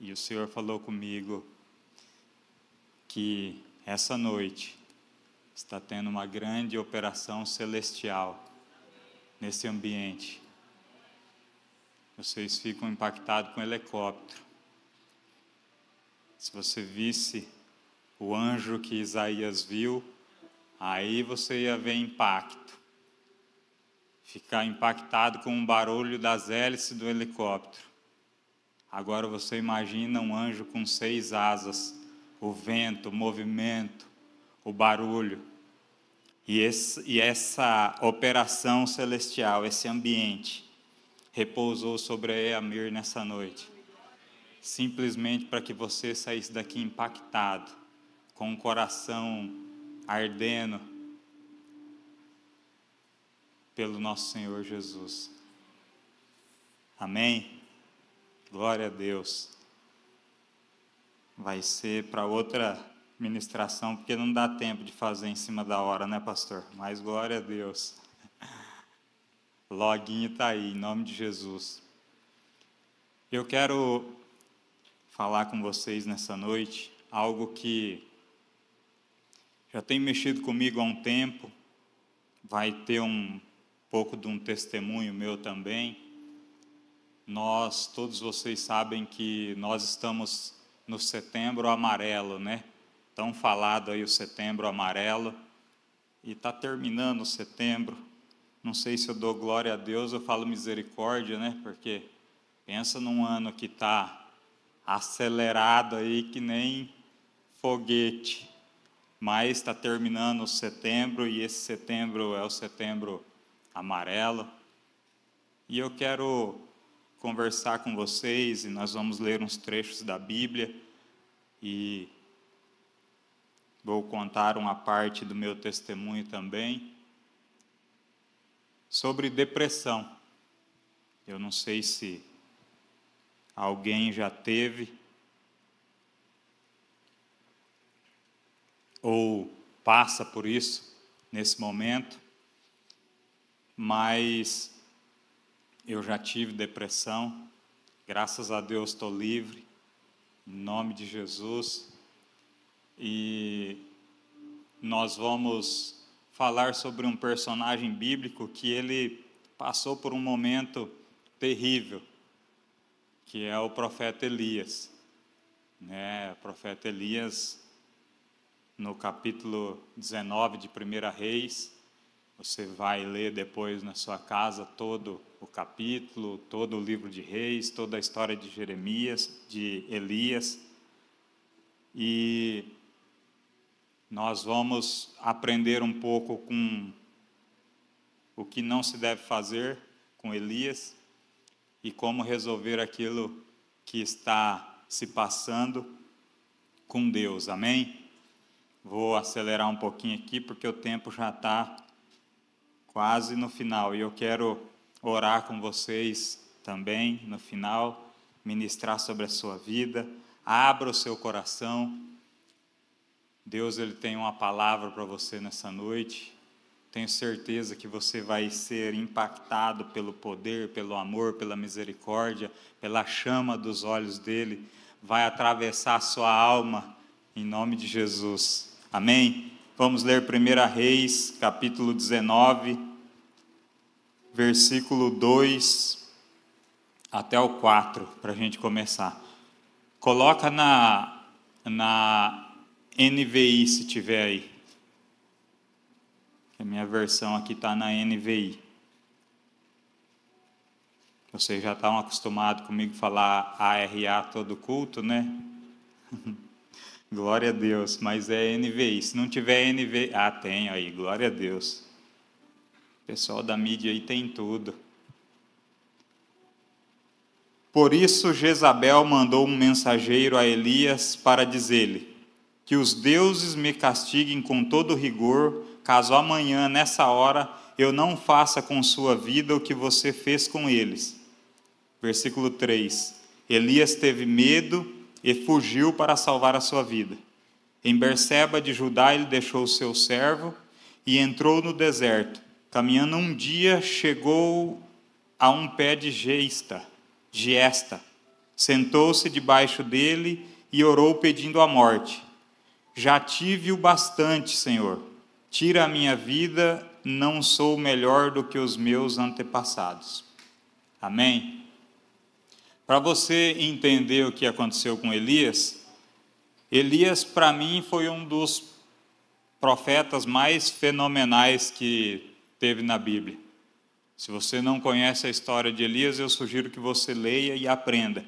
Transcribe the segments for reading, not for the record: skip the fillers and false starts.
E o Senhor falou comigo que essa noite está tendo uma grande operação celestial nesse ambiente. Vocês ficam impactados com o helicóptero. Se você visse o anjo que Isaías viu, aí você ia ver impacto. Ficar impactado com o barulho das hélices do helicóptero. Agora você imagina um anjo com 6 asas, o vento, o movimento, o barulho. E essa operação celestial, esse ambiente, repousou sobre a Eamir nessa noite. Simplesmente para que você saísse daqui impactado, com o coração ardendo pelo nosso Senhor Jesus. Amém? Glória a Deus. Vai ser para outra ministração, porque não dá tempo de fazer em cima da hora, né, pastor? Mas glória a Deus. Loguinho está aí, em nome de Jesus. Eu quero falar com vocês nessa noite algo que já tem mexido comigo há um tempo. Vai ter um pouco de um testemunho meu também. Todos vocês sabem que nós estamos no Setembro Amarelo, né? Tão falado aí o Setembro Amarelo. E está terminando o setembro. Não sei se eu dou glória a Deus, eu falo misericórdia, né? Porque pensa num ano que está acelerado aí que nem foguete. Mas está terminando o setembro e esse setembro é o Setembro Amarelo. E eu quero conversar com vocês e nós vamos ler uns trechos da Bíblia e vou contar uma parte do meu testemunho também sobre depressão. Eu não sei se alguém já teve ou passa por isso nesse momento, mas eu já tive depressão, graças a Deus estou livre, em nome de Jesus, e nós vamos falar sobre um personagem bíblico que ele passou por um momento terrível, que é o profeta Elias. O profeta Elias, no capítulo 19 de 1 Reis, você vai ler depois na sua casa todo o capítulo, todo o livro de Reis, toda a história de de Elias. E nós vamos aprender um pouco com o que não se deve fazer com Elias e como resolver aquilo que está se passando com Deus. Amém? Vou acelerar um pouquinho aqui porque o tempo já está quase no final, e eu quero orar com vocês também no final, ministrar sobre a sua vida. Abra o seu coração. Deus, Ele tem uma palavra para você nessa noite. Tenho certeza que você vai ser impactado pelo poder, pelo amor, pela misericórdia, pela chama dos olhos dEle. Vai atravessar a sua alma, em nome de Jesus. Amém? Vamos ler 1 Reis, capítulo 19, versículo 2 até o 4, para a gente começar. Coloca na NVI, se tiver aí. A minha versão aqui está na NVI. Vocês já estão acostumados comigo falar ARA todo culto, né? Glória a Deus, mas é NVI. Se não tiver NVI... tem aí, glória a Deus. O pessoal da mídia aí tem tudo. Por isso Jezabel mandou um mensageiro a Elias para dizer-lhe: que os deuses me castiguem com todo rigor, caso amanhã, nessa hora, eu não faça com sua vida o que você fez com eles. Versículo 3. Elias teve medo e fugiu para salvar a sua vida. Em Berseba de Judá ele deixou o seu servo e entrou no deserto. Caminhando um dia, chegou a um pé de giesta, Sentou-se debaixo dele e orou pedindo a morte. Já tive o bastante, Senhor. Tira a minha vida, não sou melhor do que os meus antepassados. Amém? Para você entender o que aconteceu com Elias, Elias, para mim, foi um dos profetas mais fenomenais que teve na Bíblia. Se você não conhece a história de Elias, eu sugiro que você leia e aprenda.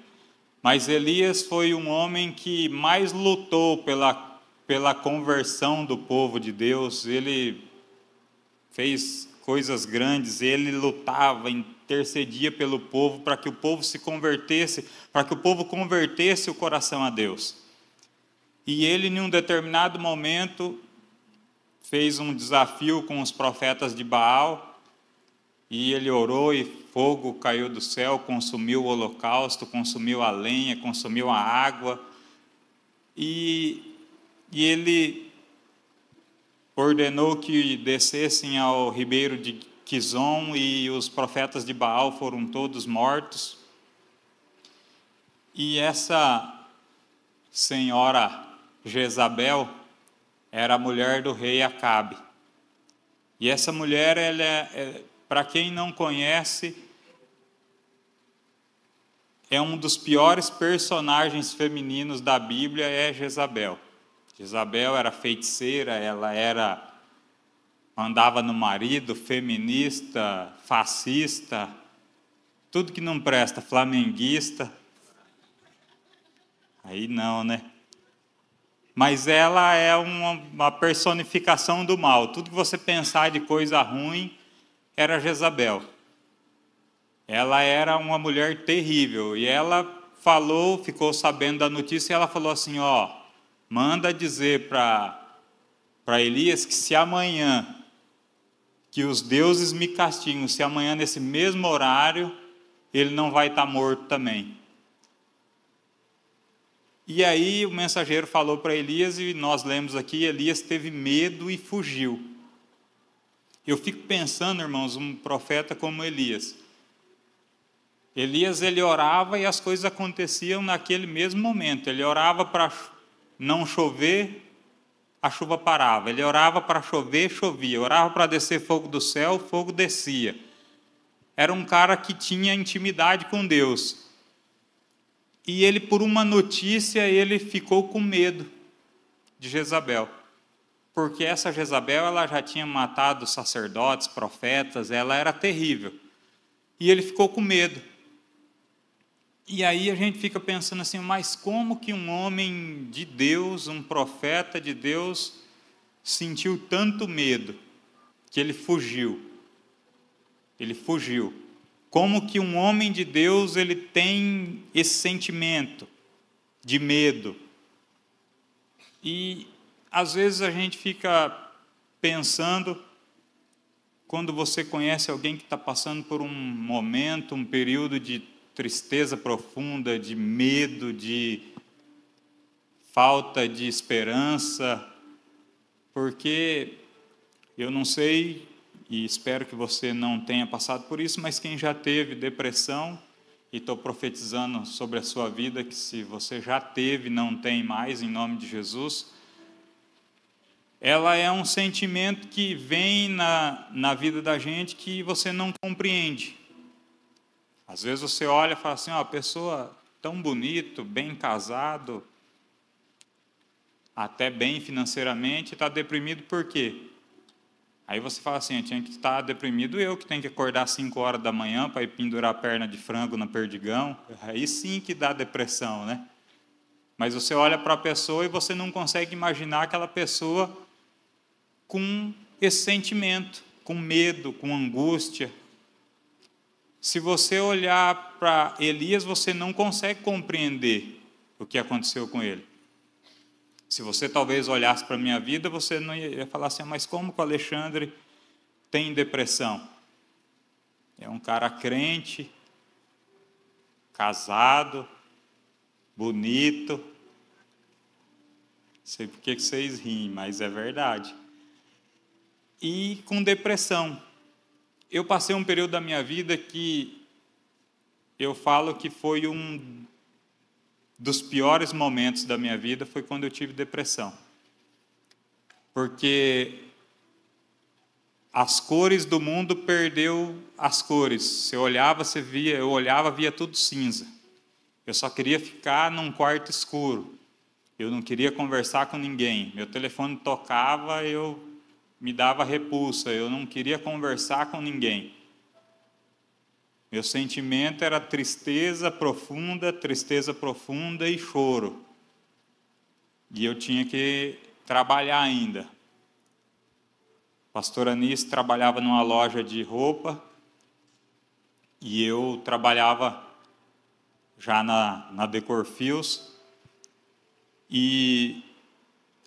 Mas Elias foi um homem que mais lutou pela conversão do povo de Deus. Ele fez coisas grandes, ele lutava, intercedia pelo povo para que o povo se convertesse, para que o povo convertesse o coração a Deus. E ele, em um determinado momento, fez um desafio com os profetas de Baal, e ele orou e fogo caiu do céu, consumiu o holocausto, consumiu a lenha, consumiu a água. E ele ordenou que descessem ao ribeiro de Quizon, e os profetas de Baal foram todos mortos. E essa senhora Jezabel era a mulher do rei Acabe. E essa mulher, para quem não conhece, é um dos piores personagens femininos da Bíblia, é Jezabel. Jezabel era feiticeira, ela andava no marido, feminista, fascista, tudo que não presta, flamenguista. Aí não, né? Mas ela é uma personificação do mal. Tudo que você pensar de coisa ruim era Jezabel. Ela era uma mulher terrível. E ela ficou sabendo da notícia, e ela falou assim, manda dizer para Elias que se amanhã, que os deuses me castigam, se amanhã nesse mesmo horário, ele não vai estar morto também. E aí o mensageiro falou para Elias, e nós lemos aqui, Elias teve medo e fugiu. Eu fico pensando, irmãos, um profeta como Elias. Elias, ele orava e as coisas aconteciam naquele mesmo momento. Ele orava para não chover, a chuva parava. Ele orava para chover, chovia. Orava para descer fogo do céu, o fogo descia. Era um cara que tinha intimidade com Deus. E ele, por uma notícia, ele ficou com medo de Jezabel. Porque essa Jezabel, ela já tinha matado sacerdotes, profetas, ela era terrível. E ele ficou com medo. E aí a gente fica pensando assim, mas como que um homem de Deus, um profeta de Deus, sentiu tanto medo que ele fugiu? Ele fugiu. Como que um homem de Deus, ele tem esse sentimento de medo? E às vezes a gente fica pensando, quando você conhece alguém que está passando por um momento, um período de tristeza profunda, de medo, de falta de esperança, porque eu não sei, e espero que você não tenha passado por isso, mas quem já teve depressão, e estou profetizando sobre a sua vida, que se você já teve, não tem mais, em nome de Jesus, ela é um sentimento que vem na vida da gente que você não compreende. Às vezes você olha e fala assim, a pessoa tão bonito, bem casado, até bem financeiramente, está deprimido por quê? Aí você fala assim, eu tinha que estar deprimido, eu que tenho que acordar às 5 horas da manhã para ir pendurar a perna de frango no perdigão. Aí sim que dá depressão, né? Mas você olha para a pessoa e você não consegue imaginar aquela pessoa com esse sentimento, com medo, com angústia. Se você olhar para Elias, você não consegue compreender o que aconteceu com ele. Se você talvez olhasse para a minha vida, você não ia falar assim, mas como que o Alexandre tem depressão? É um cara crente, casado, bonito. Não sei por que vocês riem, mas é verdade. E com depressão. Eu passei um período da minha vida que eu falo que foi dos piores momentos da minha vida foi quando eu tive depressão. Porque as cores do mundo perdeu as cores. Você olhava, você via, eu olhava, via tudo cinza. Eu só queria ficar num quarto escuro. Eu não queria conversar com ninguém. Meu telefone tocava, eu me dava repulsa. Eu não queria conversar com ninguém. Meu sentimento era tristeza profunda e choro. E eu tinha que trabalhar ainda. Pastor Anísio trabalhava numa loja de roupa e eu trabalhava já na Decor Fios. E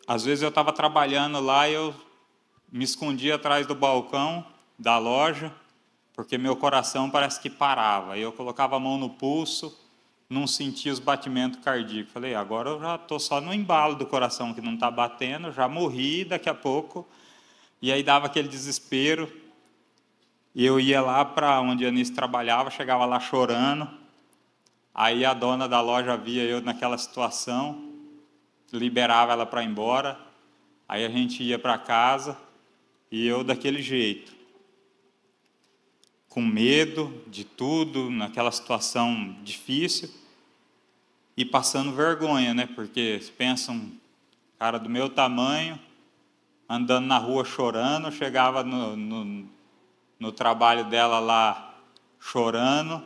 às vezes eu estava trabalhando lá e eu me escondia atrás do balcão da loja, porque meu coração parece que parava. Eu colocava a mão no pulso, não sentia os batimentos cardíacos. Falei, agora eu já estou só no embalo do coração que não está batendo, já morri daqui a pouco. E aí dava aquele desespero. E eu ia lá para onde a Anice trabalhava, chegava lá chorando. Aí a dona da loja via eu naquela situação, liberava ela para ir embora. Aí a gente ia para casa e eu daquele jeito, com medo de tudo, naquela situação difícil e passando vergonha, né? Porque se pensa um cara do meu tamanho, andando na rua chorando, chegava no trabalho dela lá chorando.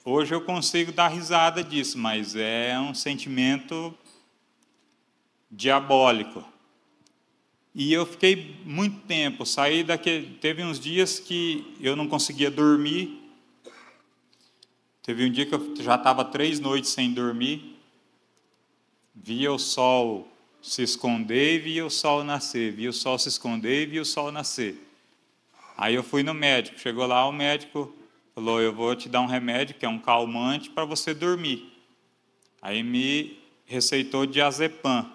Hoje eu consigo dar risada disso, mas é um sentimento diabólico. E eu fiquei muito tempo, teve uns dias que eu não conseguia dormir. Teve um dia que eu já estava 3 noites sem dormir. Via o sol se esconder e via o sol nascer. Via o sol se esconder e via o sol nascer. Aí eu fui no médico. Chegou lá, o médico falou, eu vou te dar um remédio, que é um calmante, para você dormir. Aí me receitou diazepam.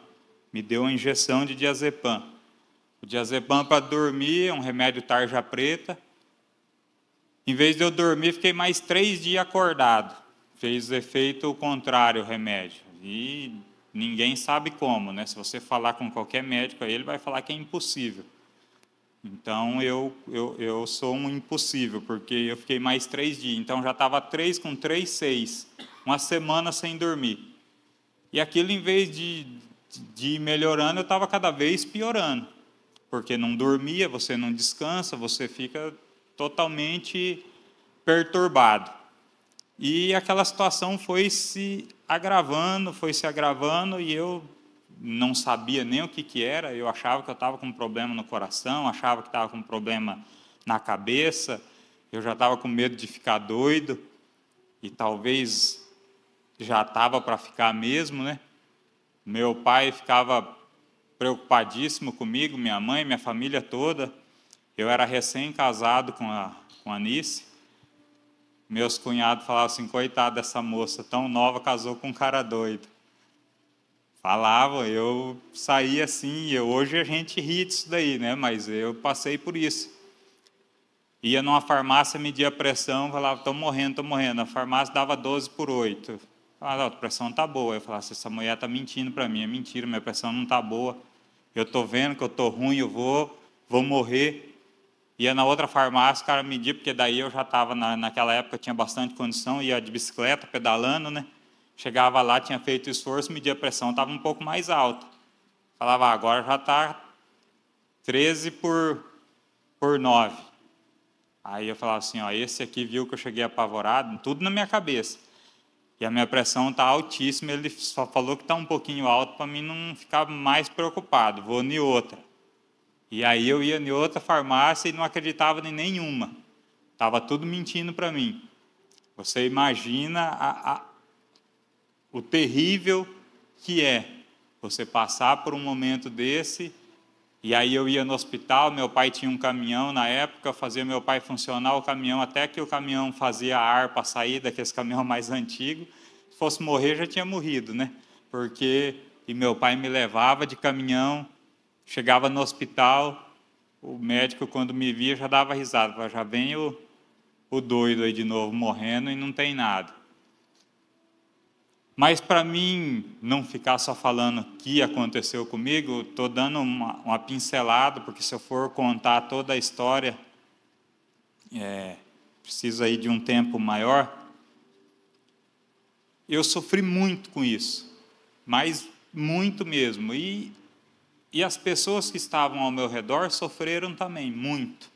Me deu uma injeção de diazepam. O diazepam para dormir é um remédio tarja preta. Em vez de eu dormir, fiquei mais 3 dias acordado. Fez efeito contrário o remédio. E ninguém sabe como, né? Se você falar com qualquer médico, ele vai falar que é impossível. Então, eu sou um impossível, porque eu fiquei mais 3 dias. Então, já estava 3 com 3, 6. Uma semana sem dormir. E aquilo, em vez de ir melhorando, eu estava cada vez piorando. Porque não dormia, você não descansa, você fica totalmente perturbado. E aquela situação foi se agravando, e eu não sabia nem o que era. Eu achava que eu estava com um problema no coração, achava que estava com um problema na cabeça, eu já estava com medo de ficar doido, e talvez já estava para ficar mesmo, né? Meu pai ficava preocupadíssimo comigo, minha mãe, minha família toda. Eu era recém-casado com a Anice. Meus cunhados falavam assim, coitada dessa moça tão nova, casou com um cara doido. Falavam, eu saí assim, hoje a gente ri disso daí, né? Mas eu passei por isso. Ia numa farmácia, media a pressão, falava, estou morrendo. A farmácia dava 12/8. Falava, a pressão está boa. Eu falava, essa mulher está mentindo para mim. É mentira, minha pressão não está boa. Eu estou vendo que eu estou ruim, eu vou morrer. Ia na outra farmácia, o cara media, porque daí eu já estava, naquela época, tinha bastante condição, ia de bicicleta, pedalando, né? Chegava lá, tinha feito esforço, media a pressão, estava um pouco mais alta. Falava, agora já está 13/9. Aí eu falava assim, ó, esse aqui viu que eu cheguei apavorado, tudo na minha cabeça. E a minha pressão está altíssima, ele só falou que está um pouquinho alto para mim não ficar mais preocupado, vou em outra. E aí eu ia em outra farmácia e não acreditava em nenhuma. Estava tudo mentindo para mim. Você imagina o terrível que é você passar por um momento desse. E aí eu ia no hospital, meu pai tinha um caminhão na época, fazia meu pai funcionar o caminhão, até que o caminhão fazia ar para sair daqueles caminhão mais antigos. Se fosse morrer, já tinha morrido, né? E meu pai me levava de caminhão, chegava no hospital, o médico, quando me via, já dava risada, falava, já vem o doido aí de novo morrendo e não tem nada. Mas para mim não ficar só falando o que aconteceu comigo, estou dando uma pincelada, porque se eu for contar toda a história, preciso aí de um tempo maior. Eu sofri muito com isso, mas muito mesmo. E as pessoas que estavam ao meu redor sofreram também, muito.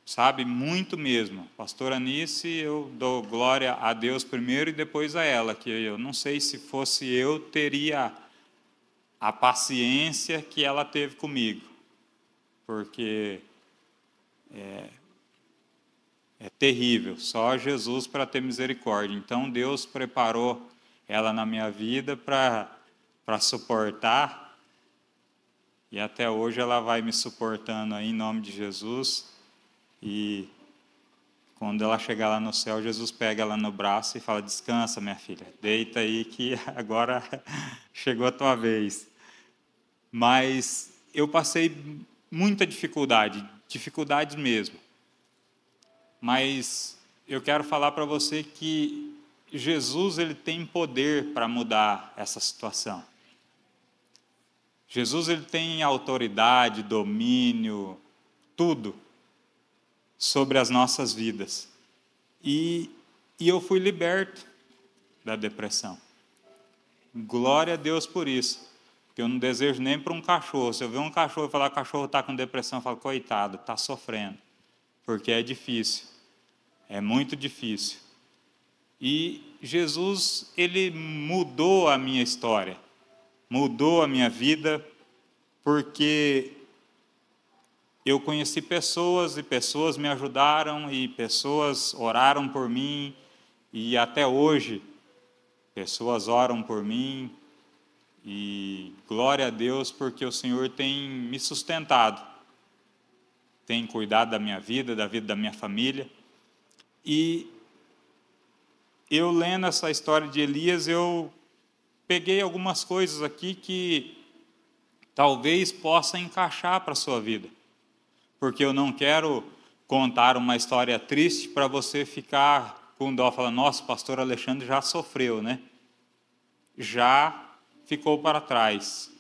Sabe, muito mesmo. Pastora Anice, eu dou glória a Deus primeiro e depois a ela, que eu não sei se fosse eu, teria a paciência que ela teve comigo, porque é terrível, só Jesus para ter misericórdia. Então Deus preparou ela na minha vida para suportar, e até hoje ela vai me suportando aí, em nome de Jesus. E quando ela chegar lá no céu, Jesus pega ela no braço e fala: descansa, minha filha, deita aí que agora chegou a tua vez. Mas eu passei muita dificuldade, dificuldades mesmo. Mas eu quero falar para você que Jesus, ele tem poder para mudar essa situação. Jesus, ele tem autoridade, domínio, tudo sobre as nossas vidas. E eu fui liberto da depressão. Glória a Deus por isso. Porque eu não desejo nem para um cachorro. Se eu ver um cachorro e falar que o cachorro está com depressão, eu falo: coitado, está sofrendo. Porque é difícil. É muito difícil. E Jesus, ele mudou a minha história. Mudou a minha vida, porque eu conheci pessoas e pessoas me ajudaram e pessoas oraram por mim, e até hoje pessoas oram por mim, e glória a Deus porque o Senhor tem me sustentado, tem cuidado da minha vida, da vida da minha família. E eu lendo essa história de Elias, eu peguei algumas coisas aqui que talvez possa encaixar para a sua vida. Porque eu não quero contar uma história triste para você ficar com dó, falando: nossa, o pastor Alexandre já sofreu, né? Já ficou para trás.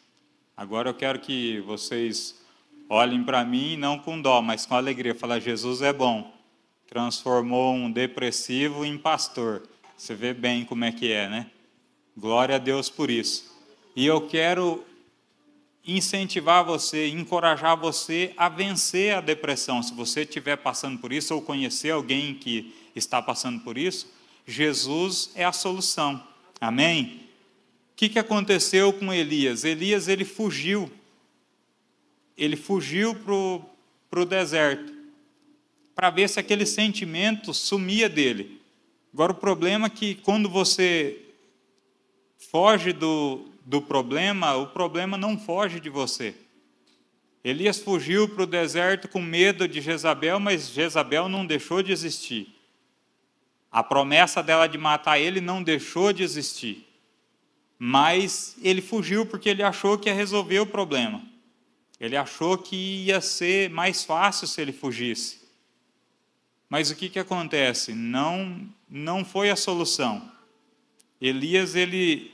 Agora eu quero que vocês olhem para mim, não com dó, mas com alegria. Falar: Jesus é bom. Transformou um depressivo em pastor. Você vê bem como é que é, né? Glória a Deus por isso. E eu quero incentivar você, encorajar você a vencer a depressão. Se você estiver passando por isso, ou conhecer alguém que está passando por isso, Jesus é a solução. Amém? O que aconteceu com Elias? Elias, ele fugiu. Ele fugiu para o deserto, para ver se aquele sentimento sumia dele. Agora, o problema é que quando você foge do problema, o problema não foge de você. Elias fugiu para o deserto com medo de Jezabel, mas Jezabel não deixou de existir. A promessa dela de matar ele não deixou de existir. Mas ele fugiu porque ele achou que ia resolver o problema. Ele achou que ia ser mais fácil se ele fugisse. Mas o que acontece? Não foi a solução. Elias, ele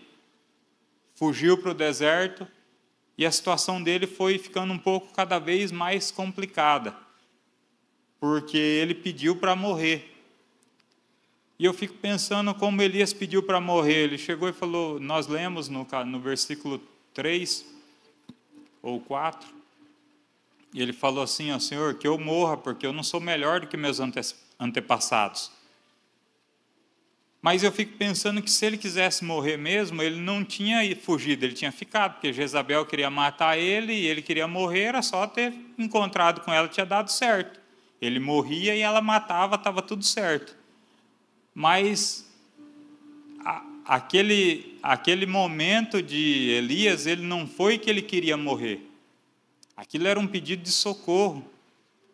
fugiu para o deserto e a situação dele foi ficando um pouco cada vez mais complicada, porque ele pediu para morrer. E eu fico pensando como Elias pediu para morrer. Ele chegou e falou, nós lemos no versículo 3 ou 4, e ele falou assim: ó, Senhor, que eu morra, porque eu não sou melhor do que meus antepassados. Mas eu fico pensando que se ele quisesse morrer mesmo, ele não tinha fugido, ele tinha ficado, porque Jezabel queria matar ele e ele queria morrer, era só ter encontrado com ela, tinha dado certo. Ele morria e ela matava, estava tudo certo. Mas aquele momento de Elias, ele não foi que ele queria morrer. Aquilo era um pedido de socorro.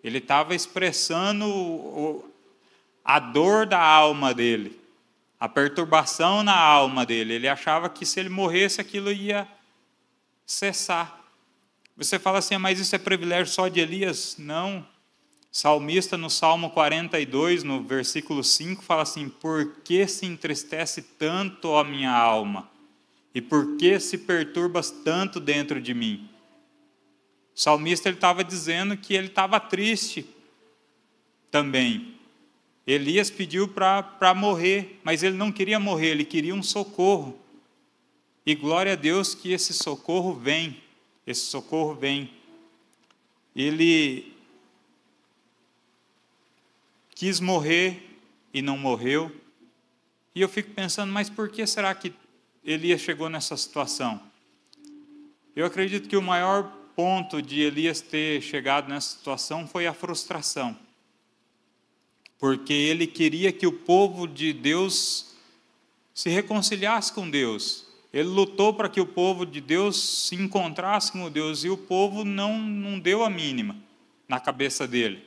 Ele estava expressando a dor da alma dele, a perturbação na alma dele. Ele achava que se ele morresse, aquilo ia cessar. Você fala assim, mas isso é privilégio só de Elias? Não. Salmista, no Salmo 42, no versículo 5, fala assim: por que se entristece tanto, ó minha alma? E por que se perturbas tanto dentro de mim? O salmista estava dizendo que ele estava triste também. Elias pediu para morrer, mas ele não queria morrer, ele queria um socorro. E glória a Deus que esse socorro vem. Esse socorro vem. Ele quis morrer e não morreu. E eu fico pensando, mas por que será que Elias chegou nessa situação? Eu acredito que o maior ponto de Elias ter chegado nessa situação foi a frustração. Porque ele queria que o povo de Deus se reconciliasse com Deus. Ele lutou para que o povo de Deus se encontrasse com Deus, e o povo não deu a mínima na cabeça dele.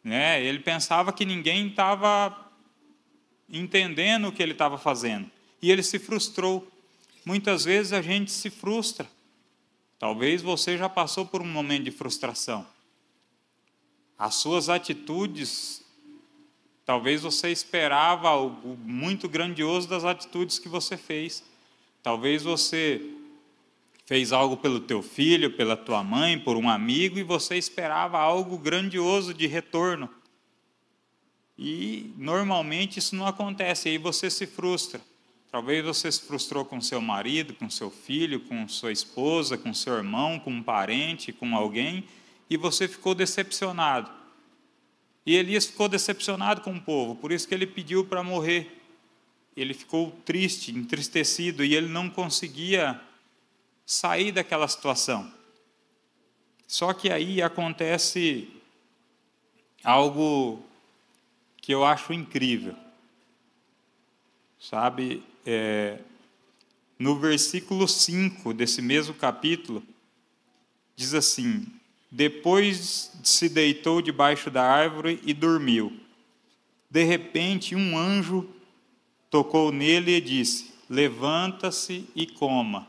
Ele pensava que ninguém estava entendendo o que ele estava fazendo, e ele se frustrou. Muitas vezes a gente se frustra. Talvez você já passou por um momento de frustração. As suas atitudes, talvez você esperava algo muito grandioso das atitudes que você fez. Talvez você fez algo pelo teu filho, pela tua mãe, por um amigo, e você esperava algo grandioso de retorno. E normalmente isso não acontece, aí você se frustra. Talvez você se frustrou com seu marido, com seu filho, com sua esposa, com seu irmão, com um parente, com alguém, e você ficou decepcionado. E Elias ficou decepcionado com o povo, por isso que ele pediu para morrer. Ele ficou triste, entristecido, e ele não conseguia sair daquela situação. Só que aí acontece algo que eu acho incrível. Sabe, no versículo 5 desse mesmo capítulo, diz assim: depois se deitou debaixo da árvore e dormiu. De repente, um anjo tocou nele e disse: levanta-se e coma.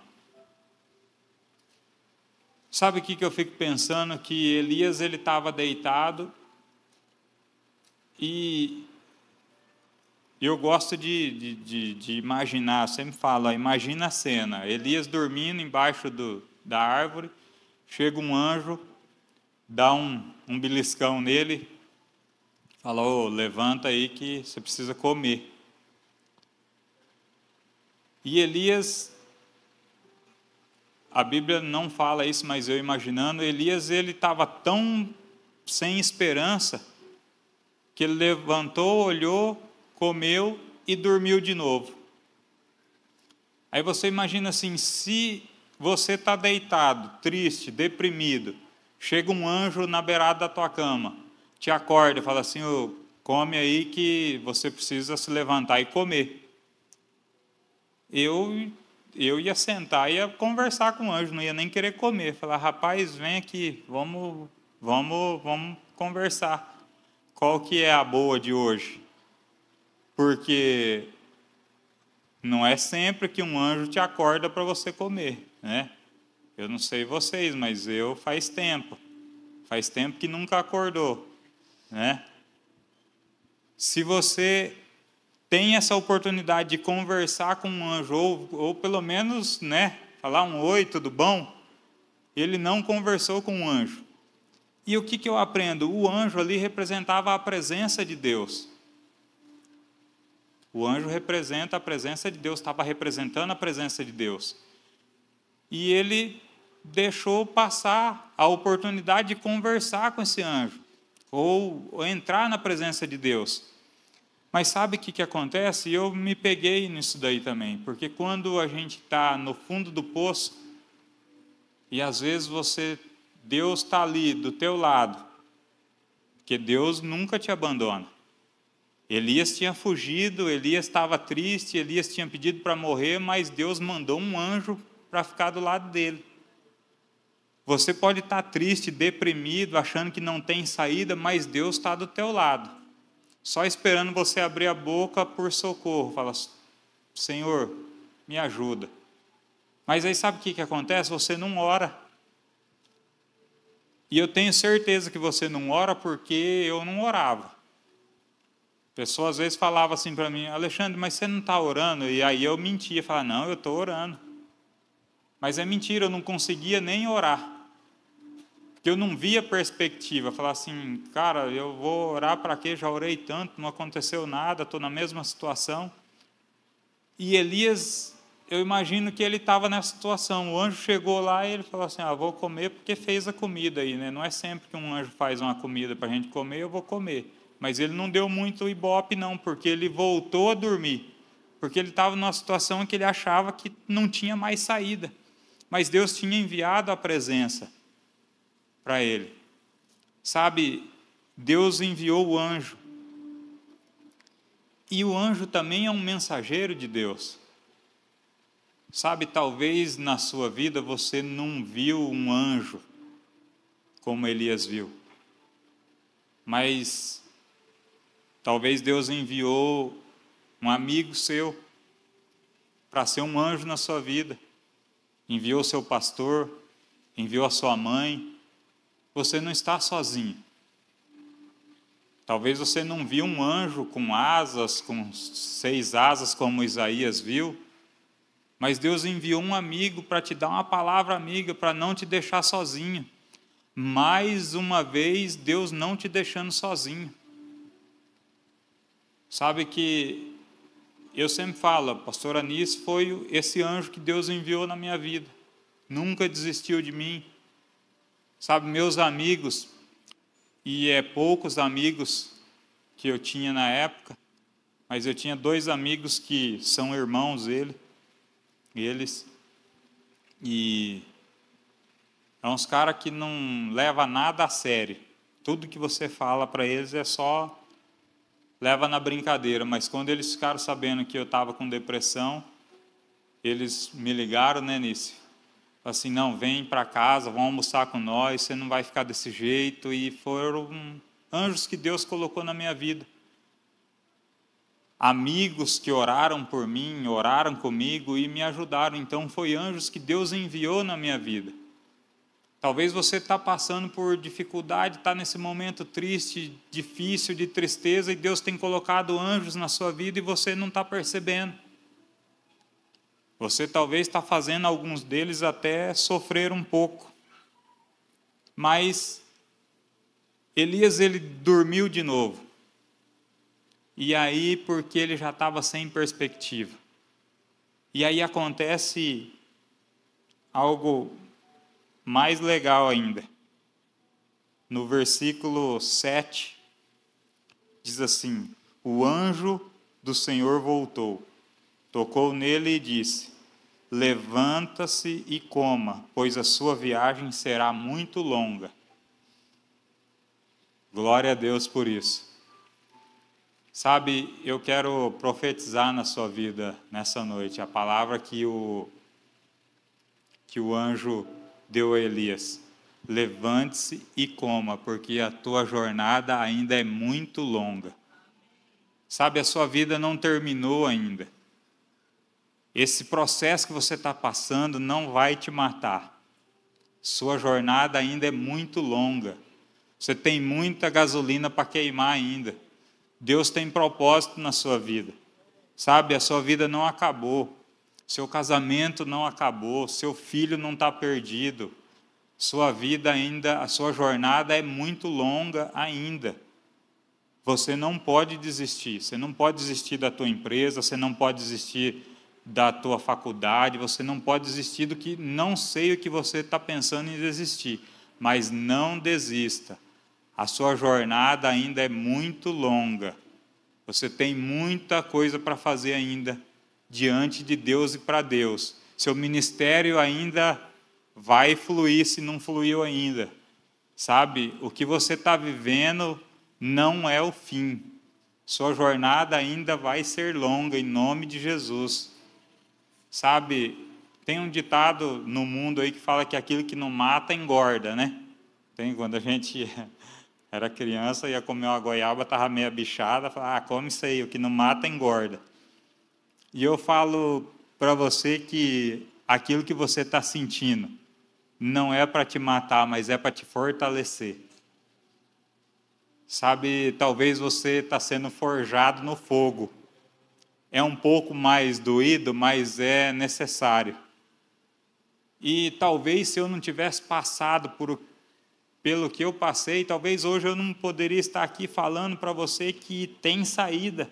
Sabe o que eu fico pensando? Que Elias estava deitado, e eu gosto de imaginar, sempre falo, imagina a cena: Elias dormindo embaixo da árvore, chega um anjo, dá um beliscão nele, fala: levanta aí que você precisa comer. E Elias, a Bíblia não fala isso, mas eu imaginando, Elias estava tão sem esperança, que ele levantou, olhou, comeu e dormiu de novo. Aí você imagina assim, se você está deitado, triste, deprimido, chega um anjo na beirada da tua cama, te acorda e fala assim: come aí que você precisa se levantar e comer. Eu ia sentar e ia conversar com o anjo, não ia nem querer comer. Falar: rapaz, vem aqui, vamos conversar. Qual que é a boa de hoje? Porque não é sempre que um anjo te acorda para você comer, né? Eu não sei vocês, mas eu faz tempo que nunca acordou, né? Se você tem essa oportunidade de conversar com um anjo, ou pelo menos, né, falar um oi, tudo bom? Ele não conversou com um anjo. E o que eu aprendo? O anjo ali representava a presença de Deus. O anjo representa a presença de Deus, estava representando a presença de Deus. E ele deixou passar a oportunidade de conversar com esse anjo, ou entrar na presença de Deus. Mas sabe o que acontece? Eu me peguei nisso daí também, porque quando a gente está no fundo do poço, e às vezes Deus está ali do teu lado, porque Deus nunca te abandona. Elias tinha fugido, Elias estava triste, Elias tinha pedido para morrer, mas Deus mandou um anjo para ficar do lado dele. Você pode estar triste, deprimido, achando que não tem saída, mas Deus está do teu lado, só esperando você abrir a boca por socorro. Fala: Senhor, me ajuda. Mas aí sabe o que acontece? Você não ora. E eu tenho certeza que você não ora porque eu não orava. A pessoa às vezes falava assim para mim: Alexandre, mas você não está orando? E aí eu mentia, falava: não, eu estou orando. Mas é mentira, eu não conseguia nem orar. Porque eu não via perspectiva. Falar assim: cara, eu vou orar para quê? Já orei tanto, não aconteceu nada, estou na mesma situação. E Elias, eu imagino que ele estava nessa situação. O anjo chegou lá e ele falou assim: vou comer porque fez a comida aí, né? Não é sempre que um anjo faz uma comida para a gente comer, eu vou comer. Mas ele não deu muito ibope, não, porque ele voltou a dormir. Porque ele estava numa situação em que ele achava que não tinha mais saída. Mas Deus tinha enviado a presença para ele. Sabe, Deus enviou o anjo. E o anjo também é um mensageiro de Deus. Sabe, talvez na sua vida você não viu um anjo como Elias viu. Mas talvez Deus enviou um amigo seu para ser um anjo na sua vida. Enviou seu pastor, enviou a sua mãe. Você não está sozinho. Talvez você não viu um anjo com asas, com 6 asas, como Isaías viu. Mas Deus enviou um amigo para te dar uma palavra amiga, para não te deixar sozinho. Mais uma vez, Deus não te deixando sozinho. Sabe que eu sempre falo, a pastora Anice foi esse anjo que Deus enviou na minha vida. Nunca desistiu de mim. Sabe, meus amigos, e poucos amigos que eu tinha na época, mas eu tinha 2 amigos que são irmãos eles, e é uns caras que não levam nada a sério. Tudo que você fala para eles é só leva na brincadeira, mas quando eles ficaram sabendo que eu estava com depressão, eles me ligaram, né, Nício? Assim, não, vem para casa, vão almoçar com nós, você não vai ficar desse jeito. E foram anjos que Deus colocou na minha vida. Amigos que oraram por mim, oraram comigo e me ajudaram. Então, foi anjos que Deus enviou na minha vida. Talvez você está passando por dificuldade, está nesse momento triste, difícil, de tristeza, e Deus tem colocado anjos na sua vida e você não está percebendo. Você talvez está fazendo alguns deles até sofrer um pouco. Mas Elias, ele dormiu de novo. E aí, porque ele já estava sem perspectiva. E aí acontece algo mais legal ainda. No versículo 7, diz assim: o anjo do Senhor voltou, tocou nele e disse: levanta-se e coma, pois a sua viagem será muito longa. Glória a Deus por isso. Sabe, eu quero profetizar na sua vida nessa noite a palavra que o anjo deu a Elias: levante-se e coma, porque a tua jornada ainda é muito longa. Sabe, a sua vida não terminou ainda. Esse processo que você está passando não vai te matar. Sua jornada ainda é muito longa. Você tem muita gasolina para queimar ainda. Deus tem propósito na sua vida. Sabe, a sua vida não acabou. Seu casamento não acabou. Seu filho não está perdido. Sua vida ainda, a sua jornada é muito longa ainda. Você não pode desistir. Você não pode desistir da tua empresa. Você não pode desistir da tua faculdade. Você não pode desistir do que não sei o que você está pensando em desistir. Mas não desista. A sua jornada ainda é muito longa. Você tem muita coisa para fazer ainda diante de Deus e para Deus. Seu ministério ainda vai fluir se não fluiu ainda. Sabe, o que você está vivendo não é o fim. Sua jornada ainda vai ser longa, em nome de Jesus. Sabe, tem um ditado no mundo aí que fala que aquilo que não mata engorda, né? Tem, quando a gente era criança, ia comer uma goiaba, estava meio bichada, falava: come isso aí, o que não mata engorda. E eu falo para você que aquilo que você está sentindo, não é para te matar, mas é para te fortalecer. Sabe, talvez você está sendo forjado no fogo. É um pouco mais doído, mas é necessário. E talvez se eu não tivesse passado pelo que eu passei, talvez hoje eu não poderia estar aqui falando para você que tem saída.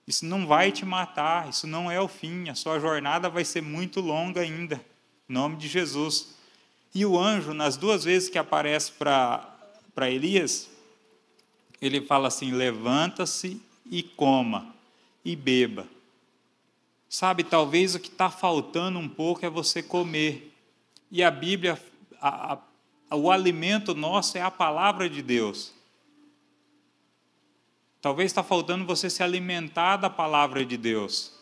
Isso não vai te matar, isso não é o fim, a sua jornada vai ser muito longa ainda, em nome de Jesus. E o anjo, nas 2 vezes que aparece para Elias, ele fala assim: levanta-se e coma e beba. Sabe, talvez o que está faltando um pouco é você comer. E a Bíblia, o alimento nosso é a palavra de Deus. Talvez está faltando você se alimentar da palavra de Deus,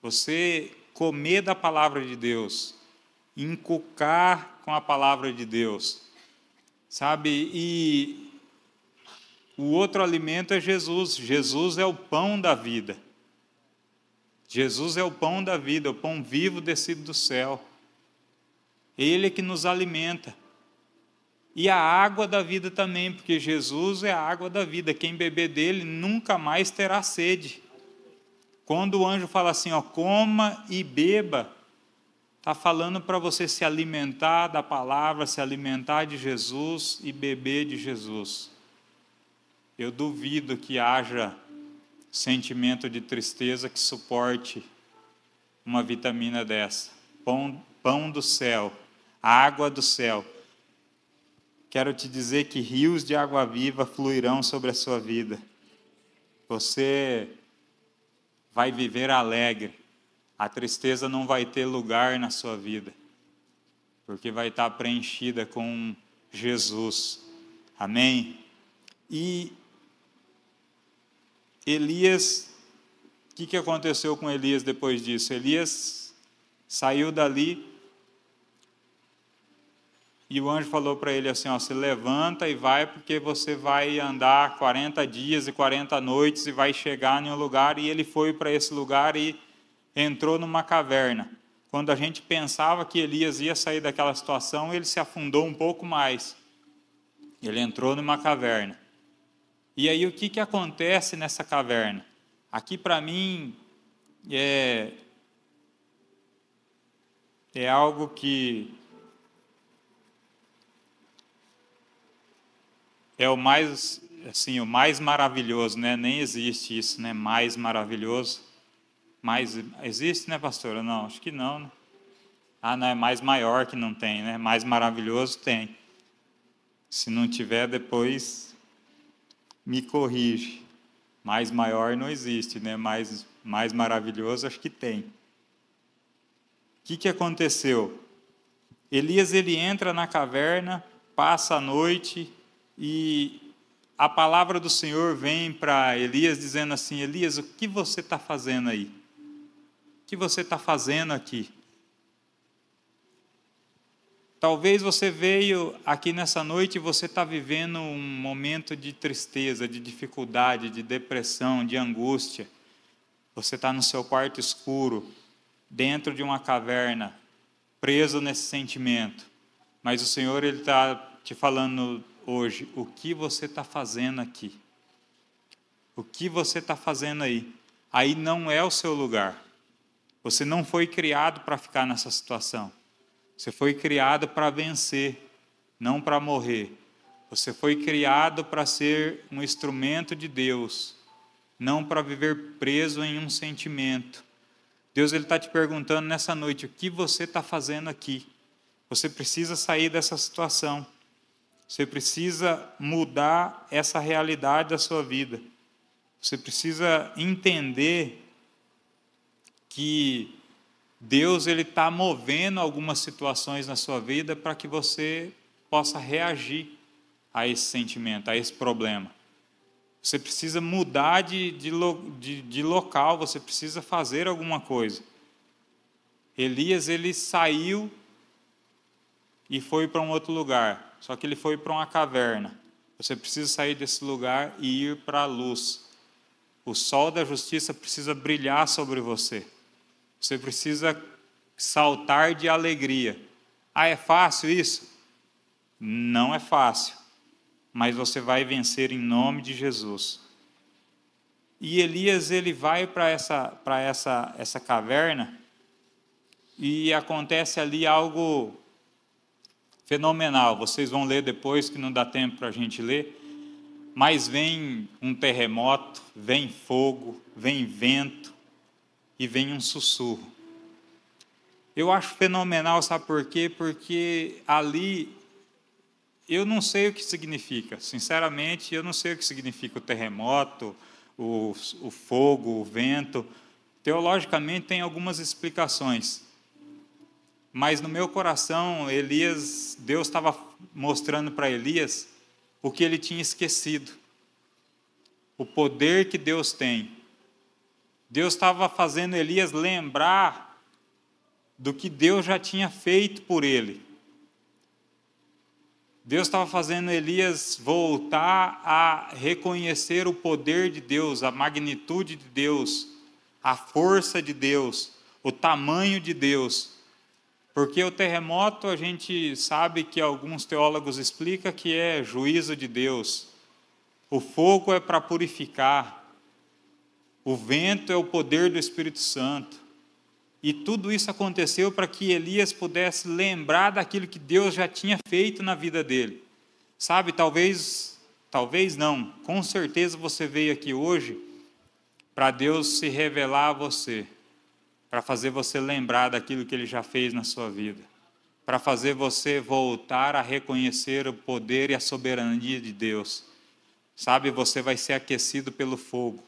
você comer da palavra de Deus, encucar com a palavra de Deus, sabe? E o outro alimento é Jesus. Jesus é o pão da vida. Jesus é o pão da vida, o pão vivo descido do céu. Ele é que nos alimenta. E a água da vida também, porque Jesus é a água da vida. Quem beber dele nunca mais terá sede. Quando o anjo fala assim, ó, coma e beba, está falando para você se alimentar da palavra, se alimentar de Jesus e beber de Jesus. Eu duvido que haja sentimento de tristeza que suporte uma vitamina dessa. Pão do céu, água do céu. Quero te dizer que rios de água viva fluirão sobre a sua vida. Você vai viver alegre. A tristeza não vai ter lugar na sua vida, porque vai estar preenchida com Jesus. Amém? E Elias, o que aconteceu com Elias depois disso? Elias saiu dali e o anjo falou para ele assim, ó, se levanta e vai, porque você vai andar 40 dias e 40 noites e vai chegar em um lugar. E ele foi para esse lugar e entrou numa caverna. Quando a gente pensava que Elias ia sair daquela situação, ele se afundou um pouco mais. Ele entrou numa caverna. E aí o que acontece nessa caverna? Aqui para mim é algo que é o mais, assim, o mais maravilhoso, né? Nem existe isso, né? Mais maravilhoso. Mais, existe, né, pastora? Não, acho que não, né? Ah, não, é mais maior que não tem, né? Mais maravilhoso tem. Se não tiver, depois me corrige. Mais maior não existe, né? Mais maravilhoso acho que tem. O que aconteceu? Elias, ele entra na caverna, passa a noite e a palavra do Senhor vem para Elias dizendo assim, Elias, o que você está fazendo aí? O que você está fazendo aqui? Talvez você veio aqui nessa noite e você está vivendo um momento de tristeza, de dificuldade, de depressão, de angústia. Você está no seu quarto escuro, dentro de uma caverna, preso nesse sentimento. Mas o Senhor, ele está te falando hoje, o que você está fazendo aqui? O que você está fazendo aí? Aí não é o seu lugar. Você não foi criado para ficar nessa situação. Você foi criado para vencer, não para morrer. Você foi criado para ser um instrumento de Deus, não para viver preso em um sentimento. Deus está te perguntando nessa noite, o que você está fazendo aqui? Você precisa sair dessa situação. Você precisa mudar essa realidade da sua vida. Você precisa entender que Deus está movendo algumas situações na sua vida para que você possa reagir a esse sentimento, a esse problema. Você precisa mudar de local, você precisa fazer alguma coisa. Elias, ele saiu e foi para um outro lugar, só que ele foi para uma caverna. Você precisa sair desse lugar e ir para a luz. O sol da justiça precisa brilhar sobre você. Você precisa saltar de alegria. Ah, é fácil isso? Não é fácil, mas você vai vencer em nome de Jesus. E Elias, ele vai para essa caverna, e acontece ali algo fenomenal. Vocês vão ler depois, que não dá tempo para a gente ler. Mas vem um terremoto, vem fogo, vem vento e vem um sussurro. Eu acho fenomenal, sabe por quê? Porque ali eu não sei o que significa. Sinceramente, eu não sei o que significa o terremoto, o fogo, o vento. Teologicamente tem algumas explicações. Mas no meu coração, Deus estava mostrando para Elias o que ele tinha esquecido. O poder que Deus tem. Deus estava fazendo Elias lembrar do que Deus já tinha feito por ele. Deus estava fazendo Elias voltar a reconhecer o poder de Deus, a magnitude de Deus, a força de Deus, o tamanho de Deus. Porque o terremoto, a gente sabe que alguns teólogos explicam que é juízo de Deus. O fogo é para purificar. O vento é o poder do Espírito Santo. E tudo isso aconteceu para que Elias pudesse lembrar daquilo que Deus já tinha feito na vida dele. Sabe, talvez não, com certeza você veio aqui hoje para Deus se revelar a você, para fazer você lembrar daquilo que Ele já fez na sua vida, para fazer você voltar a reconhecer o poder e a soberania de Deus. Sabe, você vai ser aquecido pelo fogo,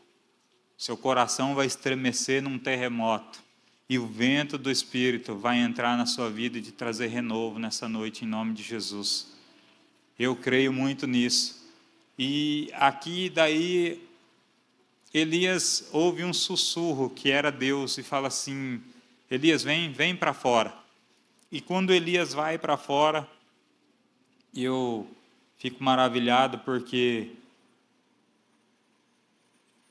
seu coração vai estremecer num terremoto, e o vento do Espírito vai entrar na sua vida e te trazer renovo nessa noite, em nome de Jesus. Eu creio muito nisso. E aqui daí Elias ouve um sussurro que era Deus e fala assim: Elias, vem para fora. E quando Elias vai para fora, eu fico maravilhado porque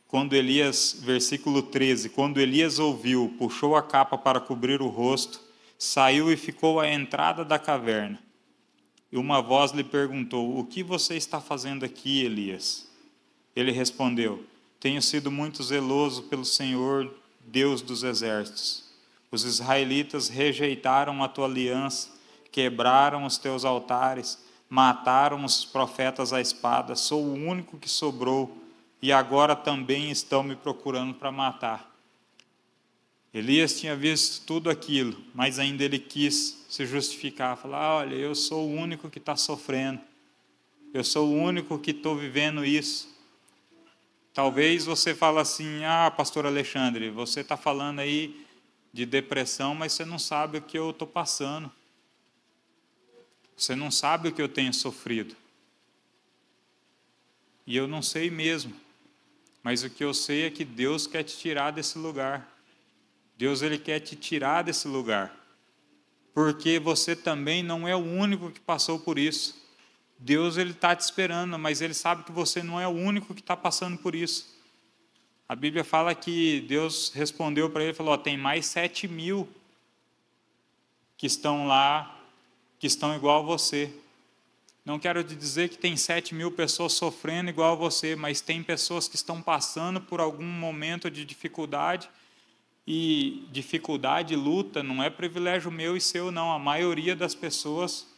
quando Elias, versículo 13, quando Elias ouviu, puxou a capa para cobrir o rosto, saiu e ficou à entrada da caverna. E uma voz lhe perguntou: o que você está fazendo aqui, Elias? Ele respondeu: tenho sido muito zeloso pelo Senhor, Deus dos exércitos. Os israelitas rejeitaram a tua aliança, quebraram os teus altares, mataram os profetas à espada. Sou o único que sobrou, e agora também estão me procurando para matar. Elias tinha visto tudo aquilo, mas ainda ele quis se justificar, falar: olha, eu sou o único que está sofrendo, eu sou o único que estou vivendo isso. Talvez você fale assim: pastor Alexandre, você está falando aí de depressão, mas você não sabe o que eu estou passando. Você não sabe o que eu tenho sofrido. E eu não sei mesmo. Mas o que eu sei é que Deus quer te tirar desse lugar. Deus, Ele quer te tirar desse lugar. Porque você também não é o único que passou por isso. Deus, Ele está te esperando, mas Ele sabe que você não é o único que está passando por isso. A Bíblia fala que Deus respondeu para ele, falou: tem mais 7.000 que estão lá, que estão igual a você. Não quero te dizer que tem 7.000 pessoas sofrendo igual a você, mas tem pessoas que estão passando por algum momento de dificuldade, e dificuldade, luta, não é privilégio meu e seu, não. A maioria das pessoas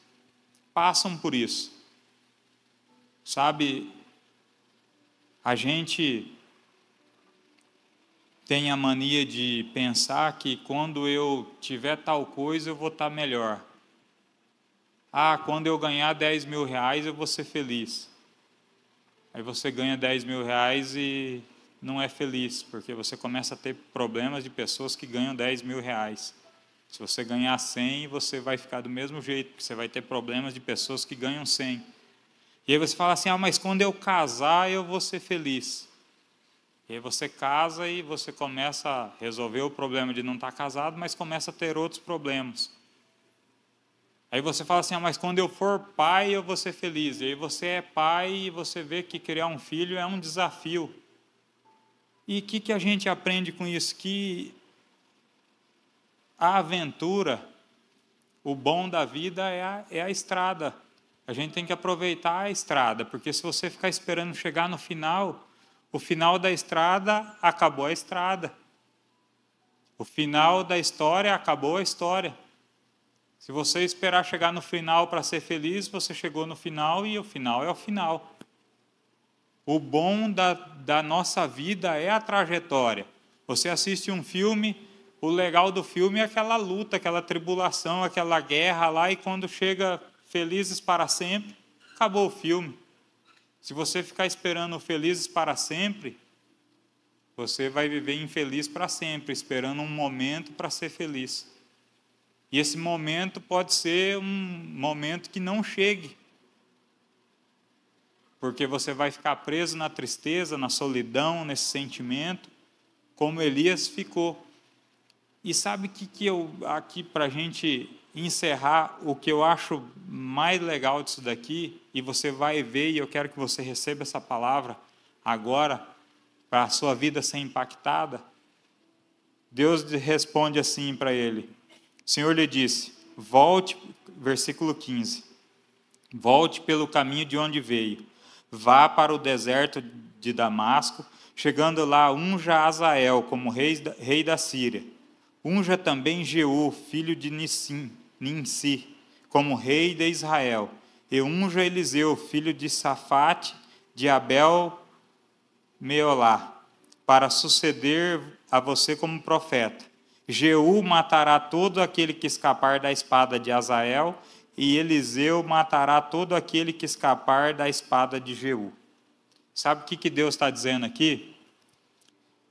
passam por isso. Sabe, a gente tem a mania de pensar que quando eu tiver tal coisa eu vou estar melhor. Quando eu ganhar 10.000 reais eu vou ser feliz. Aí você ganha 10.000 reais e não é feliz, porque você começa a ter problemas de pessoas que ganham 10.000 reais. Se você ganhar 100, você vai ficar do mesmo jeito, porque você vai ter problemas de pessoas que ganham 100. E aí você fala assim: mas quando eu casar eu vou ser feliz. E aí você casa e você começa a resolver o problema de não estar casado, mas começa a ter outros problemas. Aí você fala assim: mas quando eu for pai eu vou ser feliz. E aí você é pai e você vê que criar um filho é um desafio. E o que a gente aprende com isso? Que a aventura, o bom da vida é a estrada. A gente tem que aproveitar a estrada, porque se você ficar esperando chegar no final, o final da estrada, acabou a estrada. O final da história, acabou a história. Se você esperar chegar no final para ser feliz, você chegou no final e o final é o final. O bom da nossa vida é a trajetória. Você assiste um filme, o legal do filme é aquela luta, aquela tribulação, aquela guerra lá, e quando chega felizes para sempre, acabou o filme. Se você ficar esperando felizes para sempre, você vai viver infeliz para sempre, esperando um momento para ser feliz. E esse momento pode ser um momento que não chegue, porque você vai ficar preso na tristeza, na solidão, nesse sentimento, como Elias ficou. E sabe o que eu, aqui para a gente encerrar, o que eu acho mais legal disso daqui, e você vai ver, e eu quero que você receba essa palavra agora, para a sua vida ser impactada. Deus responde assim para ele, o Senhor lhe disse, volte, versículo 15, volte pelo caminho de onde veio, vá para o deserto de Damasco, chegando lá, unja Azael como rei da Síria, unja também Jeú, filho de Ninsi, como rei de Israel, e unja Eliseu, filho de Safate, de Abel-Meolá, para suceder a você como profeta. Jeú matará todo aquele que escapar da espada de Azael, e Eliseu matará todo aquele que escapar da espada de Jeú. Sabe o que Deus está dizendo aqui?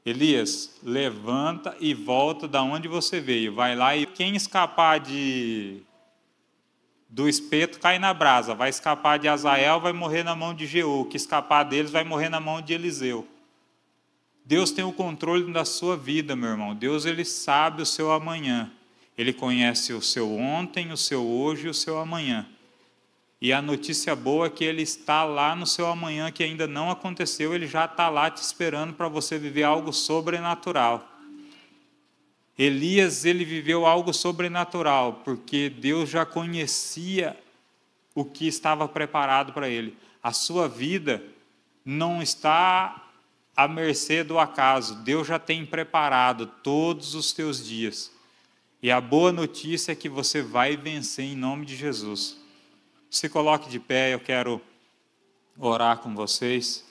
Elias, levanta e volta da onde você veio. Vai lá e quem escapar do espeto cai na brasa. Vai escapar de Azael, vai morrer na mão de Jeú. Que escapar deles vai morrer na mão de Eliseu. Deus tem o controle da sua vida, meu irmão. Deus, ele sabe o seu amanhã. Ele conhece o seu ontem, o seu hoje e o seu amanhã. E a notícia boa é que ele está lá no seu amanhã, que ainda não aconteceu, ele já está lá te esperando para você viver algo sobrenatural. Elias, ele viveu algo sobrenatural, porque Deus já conhecia o que estava preparado para ele. A sua vida não está à mercê do acaso. Deus já tem preparado todos os teus dias. E a boa notícia é que você vai vencer em nome de Jesus. Se coloque de pé, eu quero orar com vocês.